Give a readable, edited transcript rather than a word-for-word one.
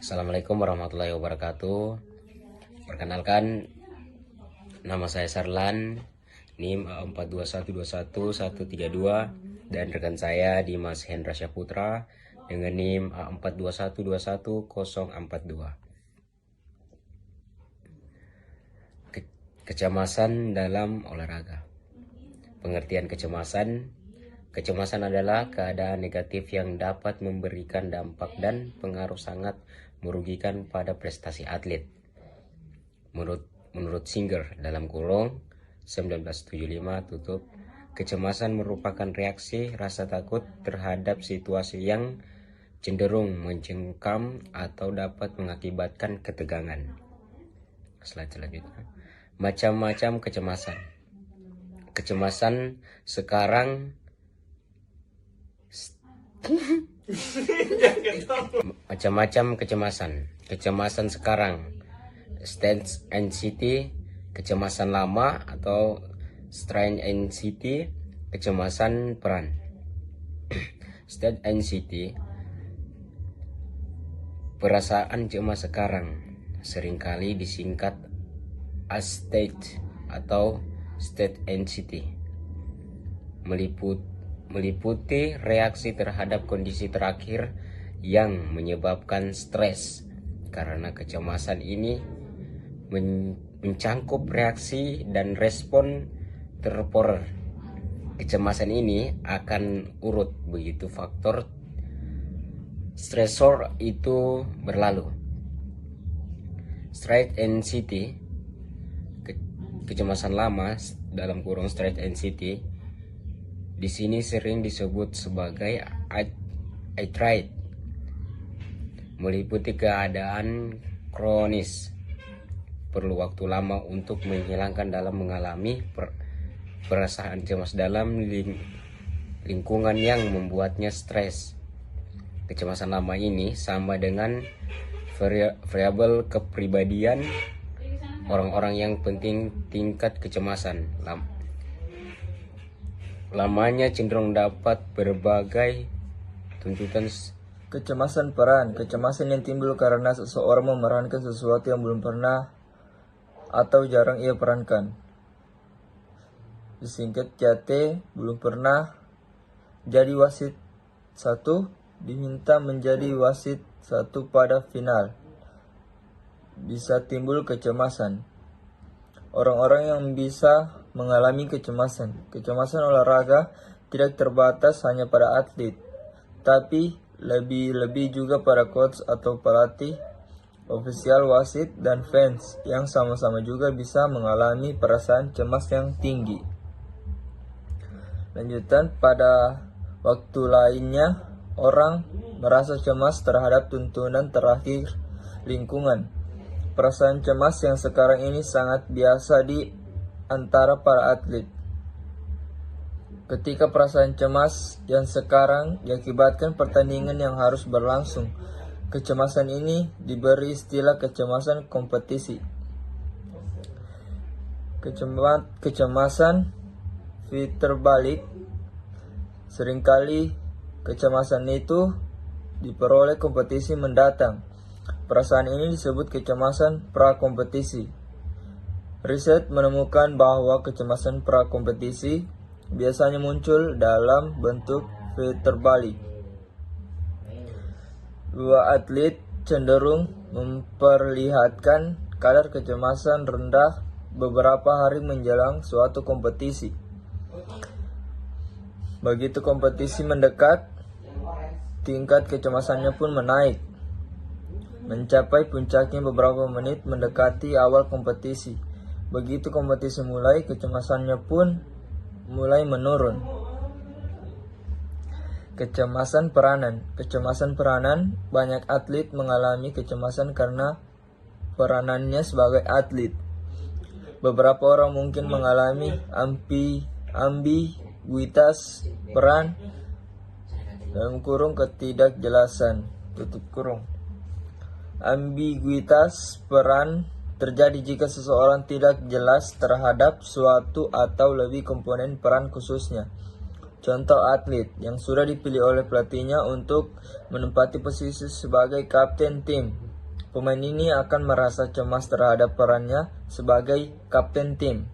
Assalamualaikum warahmatullahi wabarakatuh. Perkenalkan, nama saya Sarlan, NIM A42121132, dan rekan saya Dimas Hendra Syaputra dengan NIM A42121042. Kecemasan dalam olahraga. Pengertian kecemasan. Kecemasan adalah keadaan negatif yang dapat memberikan dampak dan pengaruh sangat merugikan pada prestasi atlet. Menurut Singer dalam kurung 1975 tutup, kecemasan merupakan reaksi rasa takut terhadap situasi yang cenderung mencengkam atau dapat mengakibatkan ketegangan. Slide selanjutnya. Macam-macam kecemasan. Kecemasan sekarang macam-macam kecemasan. Kecemasan sekarang, state anxiety, kecemasan lama atau strain anxiety, kecemasan peran. State anxiety, perasaan cemas sekarang, seringkali disingkat as state atau state anxiety, meliputi reaksi terhadap kondisi terakhir yang menyebabkan stres. Karena kecemasan ini mencangkup reaksi dan respon terporer. Kecemasan ini akan urut begitu faktor stresor itu berlalu. Stress anxiety, kecemasan lama dalam kurung stress anxiety, di sini sering disebut sebagai arthritis, meliputi keadaan kronis. Perlu waktu lama untuk menghilangkan dalam mengalami perasaan cemas dalam lingkungan yang membuatnya stres. Kecemasan lama ini sama dengan variabel kepribadian orang-orang yang penting tingkat kecemasan. Lamanya cenderung dapat berbagai tuntutan. Kecemasan peran, kecemasan yang timbul karena seseorang memerankan sesuatu yang belum pernah atau jarang ia perankan. Disingkat JT, belum pernah jadi wasit 1, diminta menjadi wasit 1 pada final. Bisa timbul kecemasan. Orang-orang yang bisa mengalami kecemasan. Kecemasan olahraga tidak terbatas hanya pada atlet, tapi lebih juga pada coach atau pelatih, ofisial wasit, dan fans yang sama-sama juga bisa mengalami perasaan cemas yang tinggi. Lanjutan, pada waktu lainnya, orang merasa cemas terhadap tuntunan terakhir lingkungan. Perasaan cemas yang sekarang ini sangat biasa di antara para atlet. Ketika perasaan cemas yang sekarang diakibatkan pertandingan yang harus berlangsung, kecemasan ini diberi istilah kecemasan kompetisi. Kecemasan terbalik. Seringkali kecemasan itu diperoleh kompetisi mendatang. Perasaan ini disebut kecemasan pra-kompetisi. Riset menemukan bahwa kecemasan pra-kompetisi biasanya muncul dalam bentuk V terbalik. Dua atlet cenderung memperlihatkan kadar kecemasan rendah beberapa hari menjelang suatu kompetisi. Begitu kompetisi mendekat, tingkat kecemasannya pun menaik, mencapai puncaknya beberapa menit mendekati awal kompetisi. Begitu kompetisi mulai, kecemasannya pun mulai menurun. Kecemasan peranan. Kecemasan peranan, banyak atlet mengalami kecemasan karena peranannya sebagai atlet. Beberapa orang mungkin mengalami ambiguitas peran dalam kurung ketidakjelasan tutup kurung. Ambiguitas peran terjadi jika seseorang tidak jelas terhadap suatu atau lebih komponen peran khususnya. Contoh atlet yang sudah dipilih oleh pelatihnya untuk menempati posisi sebagai kapten tim, pemain ini akan merasa cemas terhadap perannya sebagai kapten tim.